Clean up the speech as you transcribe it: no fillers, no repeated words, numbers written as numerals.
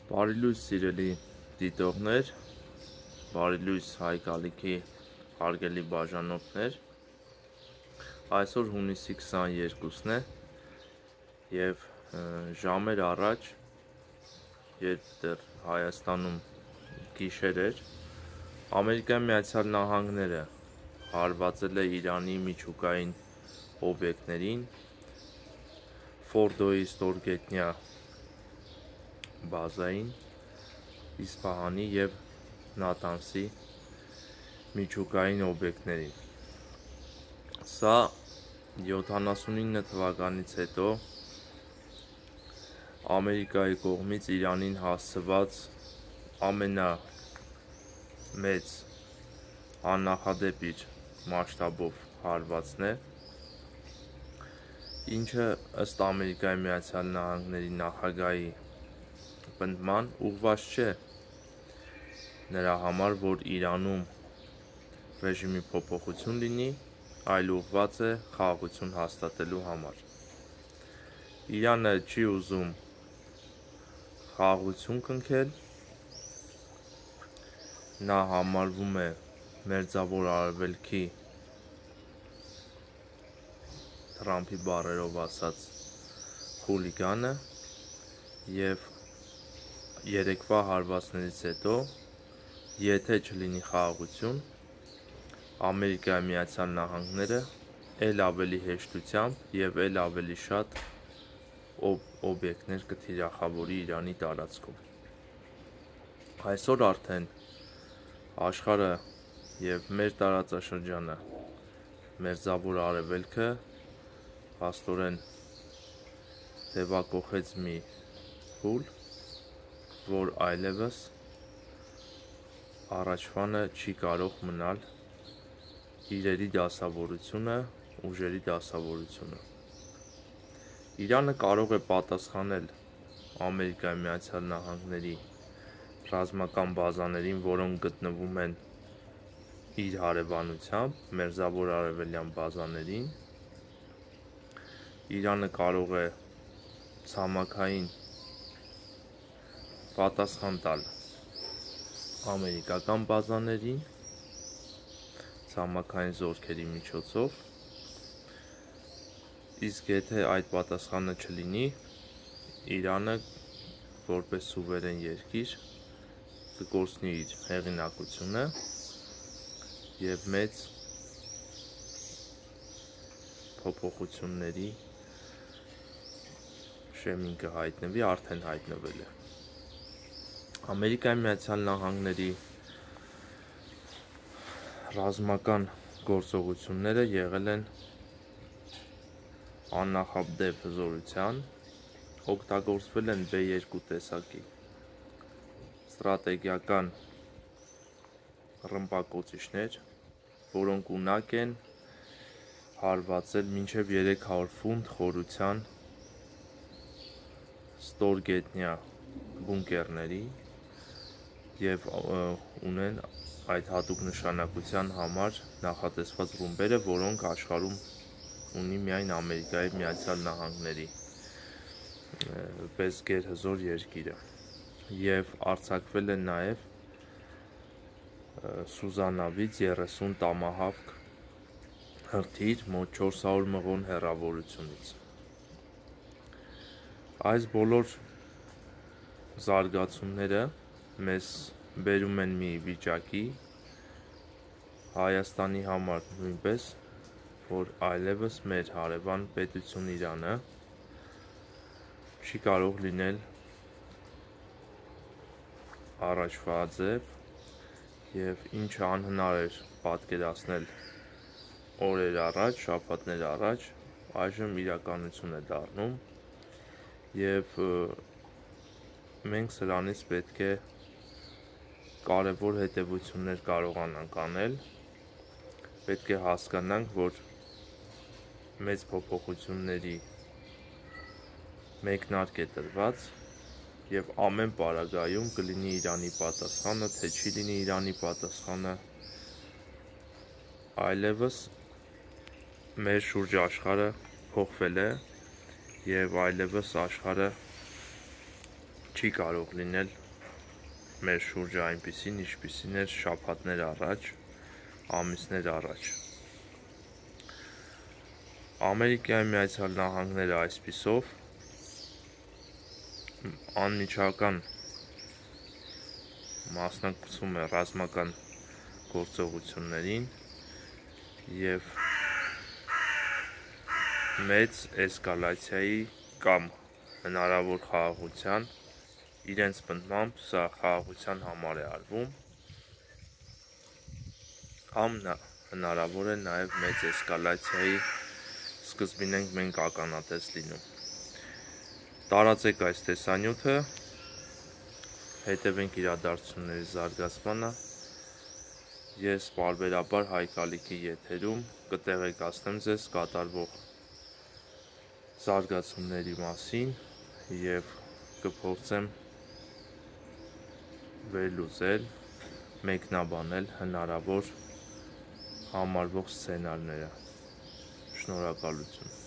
Բարի լույս սիրելի դիտողներ, բարի լույս հայ կալիքի հարգելի բաժանորդներ, այսօր հունիսի 22-ն է և ժամեր առաջ, երբ դեռ Հայաստանում գիշեր էր, Ամերիկայի Միացյալ Նահանգները հարվածել է Իրանի միջուկային օբյեկտներին, Ֆորդոյի ստորգետնյա բազային, Իսպահանի և Նաթանսի միջուկային օբյեկտներին։ Սա 79 թվականից հետո Ամերիկայի կողմից Իրանին հասցված ամենամեծ աննախադեպ իր մասշտաբով հարվածն է, ինչը ըստ Ամերիկայի Միացյալ Նահանգների նախագահի պնդման ուղղված չէ նրա համար, որ Իրանում ռեժիմի փոփոխություն լինի, այլ ուղղված է խաղաղություն հաստատելու համար։ Իրանը չի ուզում խաղաղություն կնքել, նա համարվում է Մերձավոր Արևելքի Թրամփի բառերով ասած խուլիգանը և երեկվա հարվածներից հետո, եթե չլինի խաղաղություն, Ամերիկայի Միացյալ Նահանգները էլ ավելի հեշտությամբ և էլ ավելի շատ օբյեկտներ կթիրախավորի Իրանի տարածքում։ Այսօր արդեն աշխարհը և մեր տարածաշրջանը, Մերձավոր Արևելքը փաստորեն թևակոխեց մի փուլ, որ այլևս առաջվանը չի կարող մնալ իրերի դասավորությունը, ուժերի դասավորությունը։ Իրանը կարող է պատասխանել Ամերիկայի Միացյալ Նահանգների ռազմական բազաներին, որոնք գտնվում են իր հարևանությամբ, Մերձավոր Արևելյան բազաներին, Իրանը կարող է ցամաքային պատասխան տալ ամերիկական բազաներին ցամաքային զորքերի միջոցով, իսկ եթե այդ պատասխանը չլինի, Իրանը որպես սուվերեն երկիր կկորցնի իր հեղինակությունը և մեծ փոփոխությունների շեմին կհայտնվի, արդեն հայտնվել է։ Ամերիկայի Միացյալ Նահանգների ռազմական գործողությունները եղել են աննախադեպ հզորության, օգտագործվել են B2 տեսակի ստրատեգիական ռմբակոծիչներ, որոնք ունակ են հարվածել մինչև 300 ֆունտ խորության ստորգետնյա բունկերների և ունեն այդ հատուկ նշանակության համար նախատեսված ռումբերը, որոնք աշխարհում ունի միայն Ամերիկայի Միացյալ Նահանգների պես գերհզոր երկիրը, և արձակվել են նաև Սուզանավից 30 տամահավք հրթիռ մոտ 400 մղոն հեռավորությունից։ Այս բոլոր զարգացումները մեզ բերում են մի վիճակի, Հայաստանի համար նույնպես, որ այլևս մեր հարևան պետություն Իրանը չի կարող լինել առաջվա ձև, և ինչը անհնար էր պատկերացնել օրեր առաջ, շաբաթներ առաջ, այժմ իրականություն է դառնում, և մենք սրանից պետք է կարևոր հետևություններ կարողանանք անել, պետք է հասկանանք, որ մեծ փոփոխությունների մեկնարկ է տրված, և ամեն պարագայում կլինի Իրանի պատասխանը, թե չի լինի Իրանի պատասխանը, այլևս մեր շուրջ աշխարհը փոխվել է, և այլևս աշխարհը չի չի կարող լինել մեր շուրջը այնպիսին, ինչպիսին էր շաբաթներ առաջ, ամիսներ առաջ։ Ամերիկայի Միացյալ Նահանգները այսպիսով անմիջական մասնակցում է ռազմական գործողություններին և մեծ էսկալացիայի կամ հնարավոր խաղաղության, իրենց պնդմամբ սա խաղաղության համար է արվում, կամ հնարավոր է նաև մեծ էսկալացիայի սկզբին ենք մենք ականատես լինում։ Տարածեք այս տեսանյութը, հետևենք իրադարձությունների զարգացմանը, ես պարբերաբար Հայկ Ալիքի եթերում կտեղեկացնեմ ձեզ կատարվող զարգացումների մասին և կփորձեմ վերլուծել, մեկնաբանել հնարավոր համարվող սցենարները։ Շնորհակալություն։